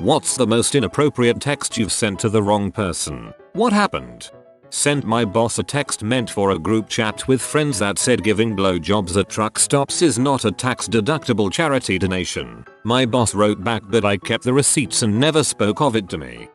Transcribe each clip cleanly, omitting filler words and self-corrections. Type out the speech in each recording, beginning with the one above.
What's the most inappropriate text you've sent to the wrong person? What happened? Sent my boss a text meant for a group chat with friends that said giving blowjobs at truck stops is not a tax deductible charity donation. My boss wrote back but I kept the receipts and never spoke of it to me.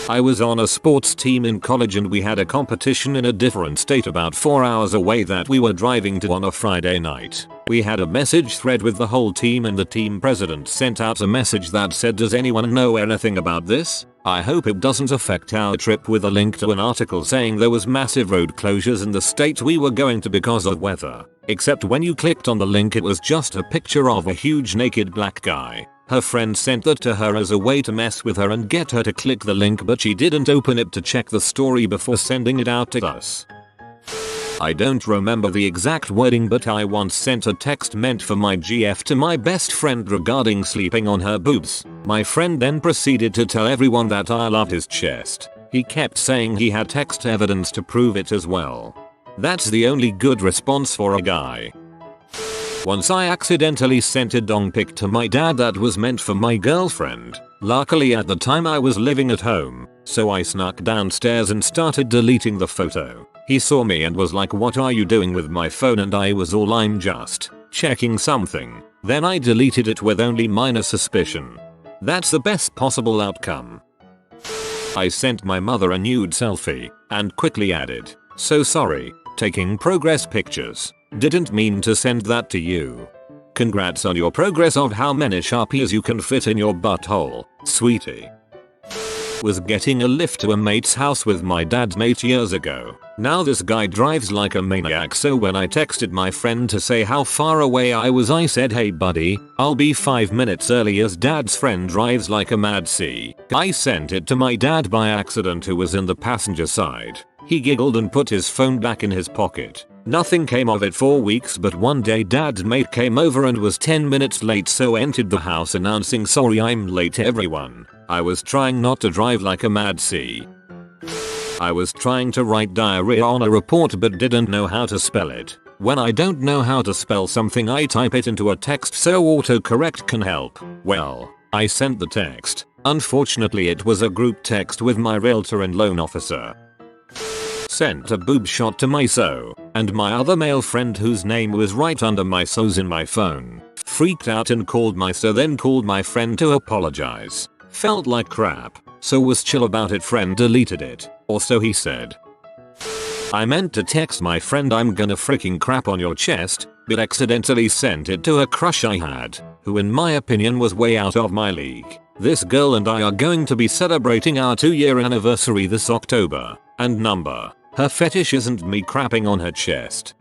I was on a sports team in college and we had a competition in a different state about 4 hours away that we were driving to on a Friday night. We had a message thread with the whole team and the team president sent out a message that said, "Does anyone know anything about this? I hope it doesn't affect our trip," with a link to an article saying there was massive road closures in the state we were going to because of weather. Except when you clicked on the link it was just a picture of a huge naked black guy. Her friend sent that to her as a way to mess with her and get her to click the link, but she didn't open it to check the story before sending it out to us. I don't remember the exact wording, but I once sent a text meant for my GF to my best friend regarding sleeping on her boobs. My friend then proceeded to tell everyone that I love his chest. He kept saying he had text evidence to prove it as well. That's the only good response for a guy. Once I accidentally sent a dong pic to my dad that was meant for my girlfriend. Luckily at the time I was living at home, so I snuck downstairs and started deleting the photo. He saw me and was like, "What are you doing with my phone?" and I was all, "I'm just checking something." Then I deleted it with only minor suspicion. That's the best possible outcome. I sent my mother a nude selfie and quickly added, "So sorry, taking progress pictures. Didn't mean to send that to you. Congrats on your progress of how many Sharpies you can fit in your butthole, sweetie." Was getting a lift to a mate's house with my dad's mate years ago. Now this guy drives like a maniac, so when I texted my friend to say how far away I was, I said, "Hey buddy, I'll be 5 minutes early as dad's friend drives like a mad C." I sent it to my dad by accident, who was in the passenger side. He giggled and put his phone back in his pocket. Nothing came of it for weeks, but one day dad's mate came over and was 10 minutes late, so entered the house announcing, "Sorry, I'm late everyone. I was trying not to drive like a mad C." I was trying to write diarrhea on a report but didn't know how to spell it. When I don't know how to spell something I type it into a text so autocorrect can help. Well, I sent the text. Unfortunately it was a group text with my realtor and loan officer. Sent a boob shot to my so and my other male friend whose name was right under my so's in my phone. Freaked out and called my so, then called my friend to apologize. Felt like crap, so was chill about it. Friend deleted it, or so he said. I meant to text my friend, "I'm gonna freaking crap on your chest," but accidentally sent it to a crush I had, who in my opinion was way out of my league. This girl and I are going to be celebrating our 2-year anniversary this October, and her fetish isn't me crapping on her chest.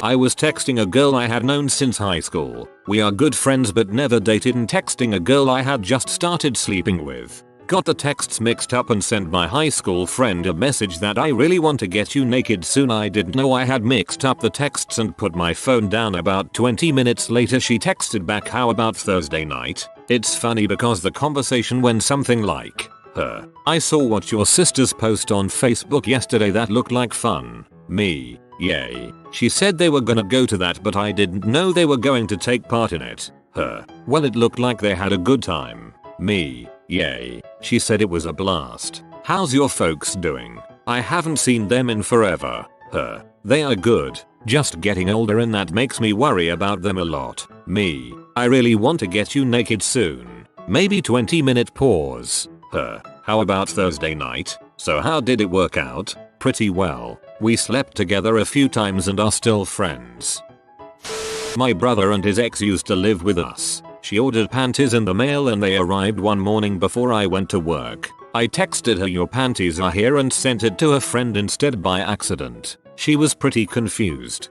I was texting a girl I had known since high school. We are good friends but never dated, and texting a girl I had just started sleeping with. Got the texts mixed up and sent my high school friend a message that "I really want to get you naked soon." I didn't know I had mixed up the texts and put my phone down. About 20 minutes later she texted back, "How about Thursday night?" It's funny because the conversation went something like, "I saw what your sisters post on Facebook yesterday, that looked like fun." Me, "Yay." She said they were gonna go to that but I didn't know they were going to take part in it. "Well, it looked like they had a good time." Me, "Yay." She said it was a blast. "How's your folks doing? I haven't seen them in forever." "They are good, just getting older and that makes me worry about them a lot." Me, "I really want to get you naked soon." Maybe 20-minute pause. "How about Thursday night? So how did it work out?" "Pretty well. We slept together a few times and are still friends." My brother and his ex used to live with us. She ordered panties in the mail and they arrived one morning before I went to work. I texted her, "Your panties are here," and sent it to a friend instead by accident. She was pretty confused.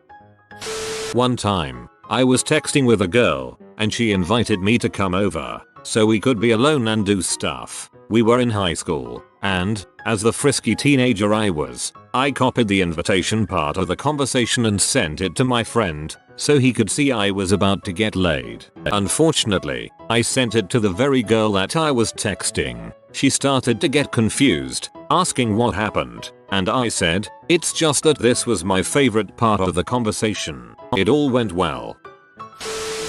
One time, I was texting with a girl, and she invited me to come over, so we could be alone and do stuff. We were in high school, and, as the frisky teenager I was, I copied the invitation part of the conversation and sent it to my friend, so he could see I was about to get laid. Unfortunately, I sent it to the very girl that I was texting. She started to get confused, asking what happened, and I said, "It's just that this was my favorite part of the conversation." It all went well.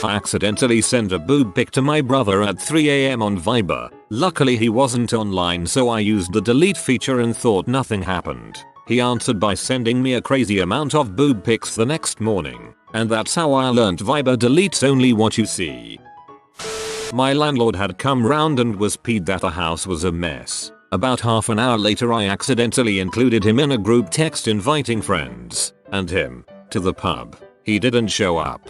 I accidentally sent a boob pic to my brother at 3 AM on Viber. Luckily he wasn't online, so I used the delete feature and thought nothing happened. He answered by sending me a crazy amount of boob pics the next morning. And that's how I learnt Viber deletes only what you see. My landlord had come round and was peed that the house was a mess. About half an hour later I accidentally included him in a group text inviting friends and him to the pub. He didn't show up.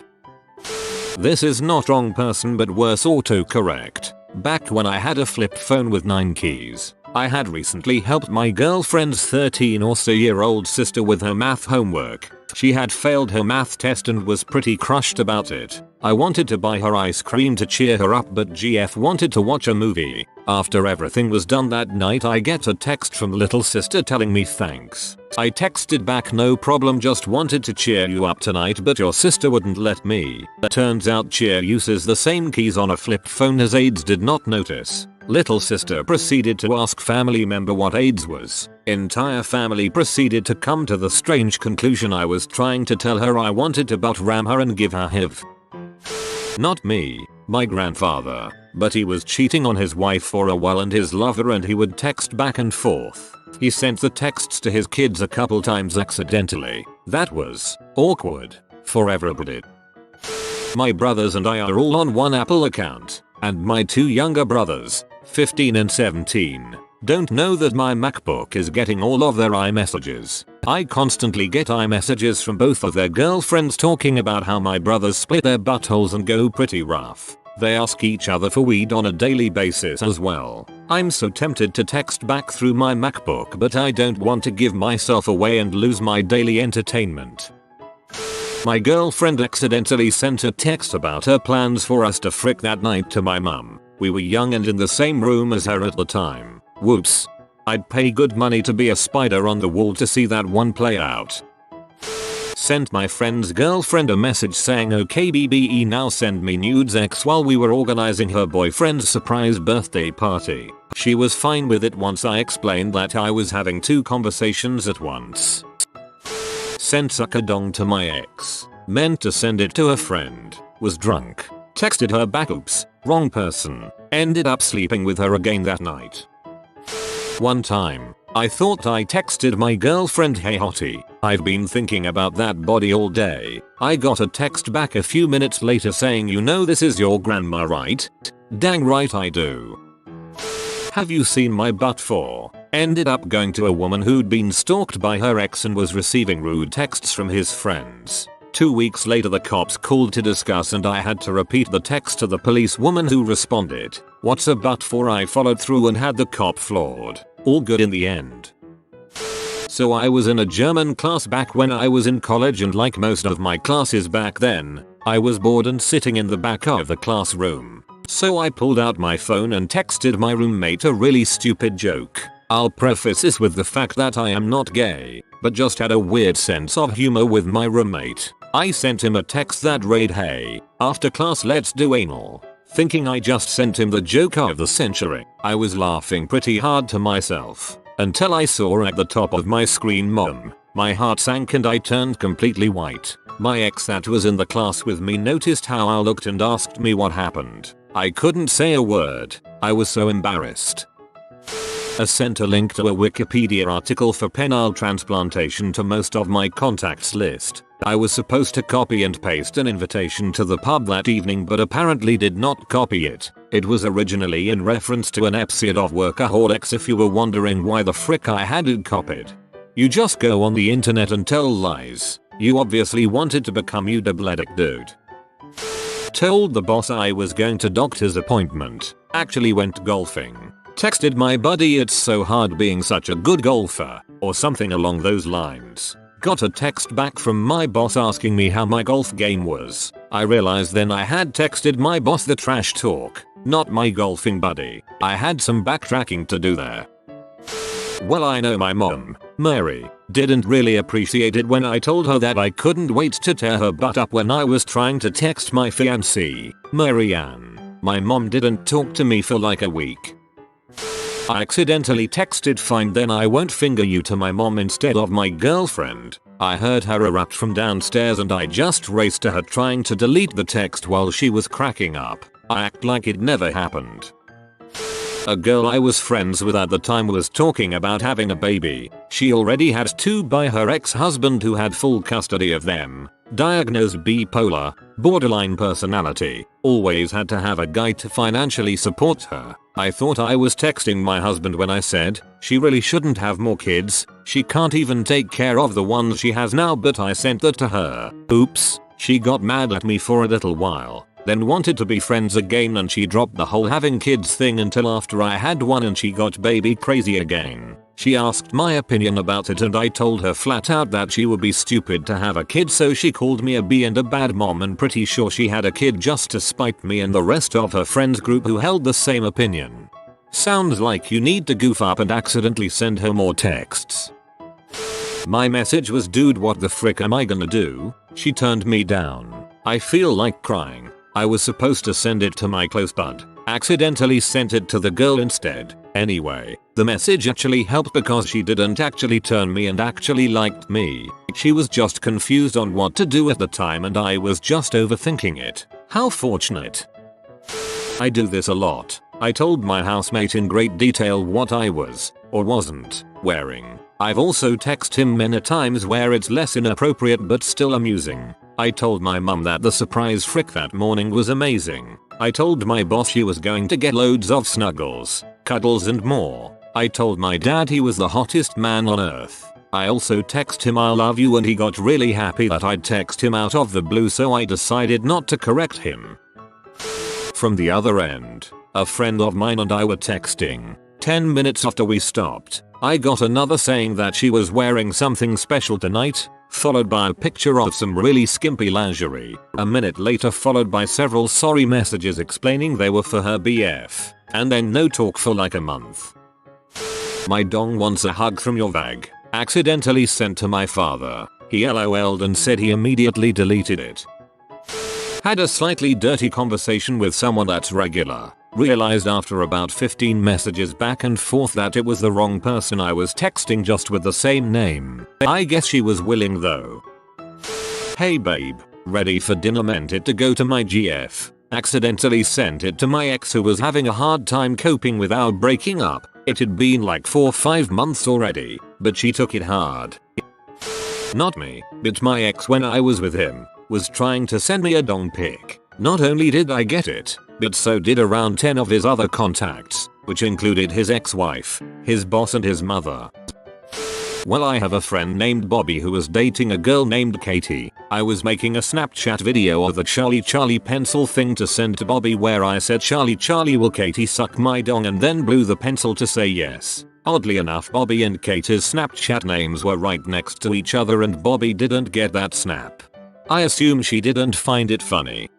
This is not wrong person but worse autocorrect. Back when I had a flip phone with 9 keys, I had recently helped my girlfriend's 13 or so year old sister with her math homework. She had failed her math test and was pretty crushed about it. I wanted to buy her ice cream to cheer her up, but GF wanted to watch a movie. After everything was done that night, I get a text from little sister telling me thanks. I texted back, no problem, just wanted to cheer you up tonight but your sister wouldn't let me. Turns out cheer uses the same keys on a flip phone as AIDS did not notice. Little sister proceeded to ask family member what AIDS was. Entire family proceeded to come to the strange conclusion I was trying to tell her I wanted to butt ram her and give her HIV. Not me, my grandfather, but he was cheating on his wife for a while and his lover, and he would text back and forth. He sent the texts to his kids a couple times accidentally. That was awkward for everybody. My brothers and I are all on one Apple account, and my 2 younger brothers, 15 and 17, don't know that my MacBook is getting all of their iMessages. I constantly get iMessages from both of their girlfriends talking about how my brothers split their buttholes and go pretty rough. They ask each other for weed on a daily basis as well. I'm so tempted to text back through my MacBook, but I don't want to give myself away and lose my daily entertainment. My girlfriend accidentally sent a text about her plans for us to frick that night to my mum. We were young and in the same room as her at the time. Whoops. I'd pay good money to be a spider on the wall to see that one play out. Sent my friend's girlfriend a message saying okay BBE now send me nudes X while we were organizing her boyfriend's surprise birthday party. She was fine with it once I explained that I was having 2 conversations at once. Sent sucker dong to my ex. Meant to send it to a friend. Was drunk. Texted her back, oops, wrong person. Ended up sleeping with her again that night. One time, I thought I texted my girlfriend, hey hottie, I've been thinking about that body all day. I got a text back a few minutes later saying, you know this is your grandma right? Dang right I do. Have you seen my butt for? Ended up going to a woman who'd been stalked by her ex and was receiving rude texts from his friends. 2 weeks later the cops called to discuss and I had to repeat the text to the police woman who responded, what's a butt for? I followed through and had the cop floored. All good in the end. So I was in a German class back when I was in college, and like most of my classes back then, I was bored and sitting in the back of the classroom. So I pulled out my phone and texted my roommate a really stupid joke. I'll preface this with the fact that I am not gay, but just had a weird sense of humor with my roommate. I sent him a text that read, hey, after class let's do anal. Thinking I just sent him the joke of the century. I was laughing pretty hard to myself until I saw at the top of my screen mom. My heart sank and I turned completely white. My ex that was in the class with me noticed how I looked and asked me what happened. I couldn't say a word. I was so embarrassed. I sent a link to a Wikipedia article for penile transplantation to most of my contacts list. I was supposed to copy and paste an invitation to the pub that evening but apparently did not copy it. It was originally in reference to an episode of Workaholics, if you were wondering why the frick I had it copied. You just go on the internet and tell lies. You obviously wanted to become you double-edic dude. Told the boss I was going to doctor's appointment. Actually went golfing. Texted my buddy it's so hard being such a good golfer, or something along those lines. Got a text back from my boss asking me how my golf game was. I realized then I had texted my boss the trash talk, not my golfing buddy. I had some backtracking to do there. Well, I know my mom, Mary, didn't really appreciate it when I told her that I couldn't wait to tear her butt up when I was trying to text my fiancée, Marianne. My mom didn't talk to me for like a week. I accidentally texted fine then I won't finger you to my mom instead of my girlfriend. I heard her erupt from downstairs and I just raced to her trying to delete the text while she was cracking up. I act like it never happened. A girl I was friends with at the time was talking about having a baby. She already had 2 by her ex-husband who had full custody of them. Diagnosed bipolar, borderline personality, always had to have a guy to financially support her. I thought I was texting my husband when I said, she really shouldn't have more kids, she can't even take care of the ones she has now, but I sent that to her. Oops, she got mad at me for a little while, then wanted to be friends again and she dropped the whole having kids thing until after I had one and she got baby crazy again. She asked my opinion about it and I told her flat out that she would be stupid to have a kid, so she called me a B and a bad mom and pretty sure she had a kid just to spite me and the rest of her friends group who held the same opinion. Sounds like you need to goof up and accidentally send her more texts. My message was, dude, what the frick am I gonna do? She turned me down. I feel like crying. I was supposed to send it to my close bud. Accidentally sent it to the girl instead. Anyway, the message actually helped because she didn't actually turn me and actually liked me. She was just confused on what to do at the time and I was just overthinking it. How fortunate. I do this a lot. I told my housemate in great detail what I was, or wasn't, wearing. I've also texted him many times where it's less inappropriate but still amusing. I told my mum that the surprise frick that morning was amazing. I told my boss she was going to get loads of snuggles, cuddles and more. I told my dad he was the hottest man on earth. I also texted him I love you and he got really happy that I'd text him out of the blue, so I decided not to correct him. From the other end, a friend of mine and I were texting. 10 minutes after we stopped, I got another saying that she was wearing something special tonight, followed by a picture of some really skimpy lingerie. A minute later followed by several sorry messages explaining they were for her BF, and then no talk for like a month. My dong wants a hug from your vag. Accidentally sent to my father. He LOL'd and said he immediately deleted it. Had a slightly dirty conversation with someone that's regular. Realized after about 15 messages back and forth that it was the wrong person I was texting just with the same name. I guess she was willing though. Hey babe, ready for dinner? Meant it to go to my GF. Accidentally sent it to my ex who was having a hard time coping with our breaking up. It had been like 4 or 5 months already, but she took it hard. Not me, but my ex when I was with him, was trying to send me a dong pic. Not only did I get it, but so did around 10 of his other contacts, which included his ex-wife, his boss and his mother. Well, I have a friend named Bobby who was dating a girl named Katie. I was making a Snapchat video of the Charlie pencil thing to send to Bobby where I said Charlie will Katie suck my dong and then blew the pencil to say yes. Oddly enough, Bobby and Katie's Snapchat names were right next to each other and Bobby didn't get that snap. I assume she didn't find it funny.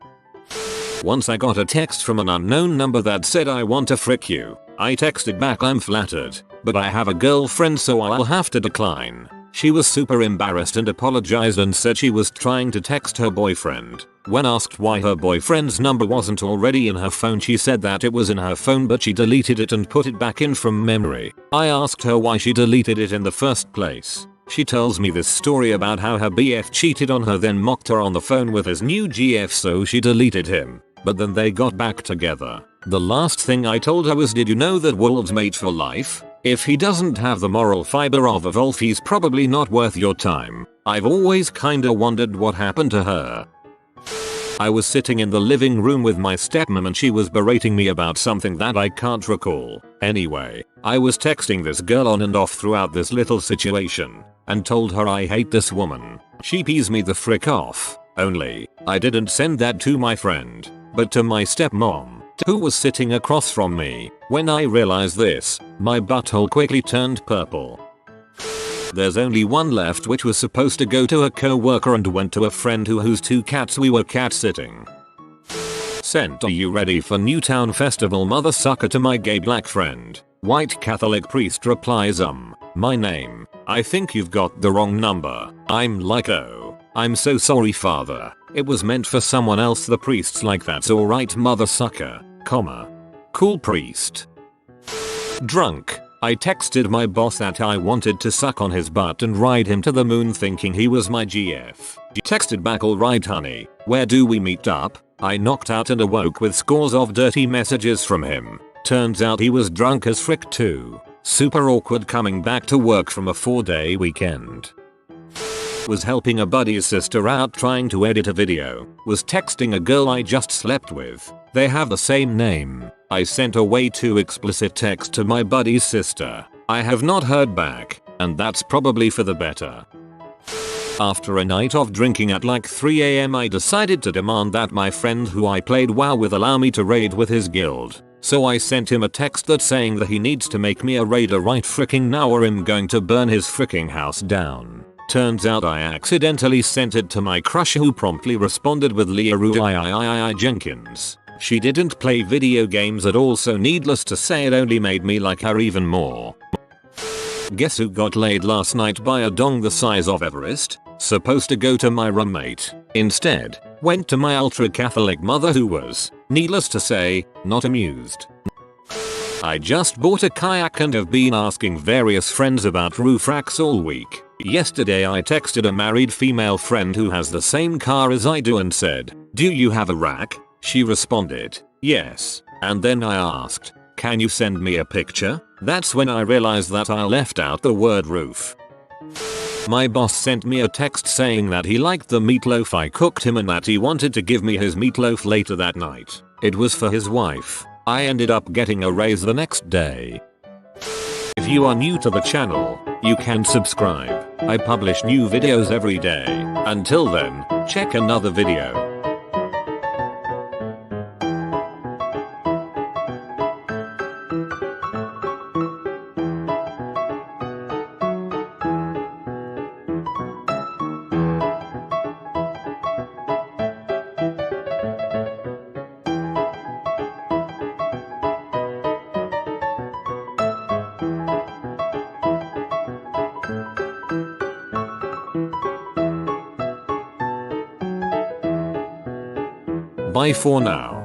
Once I got a text from an unknown number that said I want to frick you. I texted back I'm flattered, but I have a girlfriend so I'll have to decline. She was super embarrassed and apologized and said she was trying to text her boyfriend. When asked why her boyfriend's number wasn't already in her phone, she said that it was in her phone but she deleted it and put it back in from memory. I asked her why she deleted it in the first place. She tells me this story about how her BF cheated on her, then mocked her on the phone with his new GF, so she deleted him. But then they got back together. The last thing I told her was, did you know that wolves mate for life? If he doesn't have the moral fiber of a wolf, he's probably not worth your time. I've always kinda wondered what happened to her. I was sitting in the living room with my stepmom and she was berating me about something that I can't recall. Anyway, I was texting this girl on and off throughout this little situation and told her I hate this woman. She pees me the frick off. Only, I didn't send that to my friend, but to my stepmom, who was sitting across from me. When I realized this, my butthole quickly turned purple. There's only one left, which was supposed to go to a co-worker and went to a friend whose 2 cats we were cat sitting. Sent, are you ready for Newtown Festival mother sucker to my gay black friend? White Catholic priest replies my name. I think you've got the wrong number. I'm like, oh, I'm so sorry father. It was meant for someone else. The priest's like, that's alright mother sucker, comma. Cool priest. Drunk, I texted my boss that I wanted to suck on his butt and ride him to the moon thinking he was my GF. Texted back, alright honey, where do we meet up? I knocked out and awoke with scores of dirty messages from him. Turns out he was drunk as frick too. Super awkward coming back to work from a 4-day weekend. Was helping a buddy's sister out trying to edit a video. Was texting a girl I just slept with. They have the same name. I sent a way too explicit text to my buddy's sister. I have not heard back, and that's probably for the better. After a night of drinking at like 3 AM I decided to demand that my friend who I played WoW with allow me to raid with his guild. So I sent him a text that saying that he needs to make me a raider right fricking now or I'm going to burn his fricking house down. Turns out I accidentally sent it to my crush who promptly responded with Leah Jenkins. She didn't play video games at all, so needless to say it only made me like her even more. Guess who got laid last night by a dong the size of Everest? Supposed to go to my roommate. Instead, went to my ultra-Catholic mother who was, needless to say, not amused. I just bought a kayak and have been asking various friends about roof racks all week. Yesterday I texted a married female friend who has the same car as I do and said, "Do you have a rack?" She responded, "Yes." And then I asked, "Can you send me a picture?" That's when I realized that I left out the word roof. My boss sent me a text saying that he liked the meatloaf I cooked him and that he wanted to give me his meatloaf later that night. It was for his wife. I ended up getting a raise the next day. If you are new to the channel, you can subscribe. I publish new videos every day. Until then, check another video. Bye for now.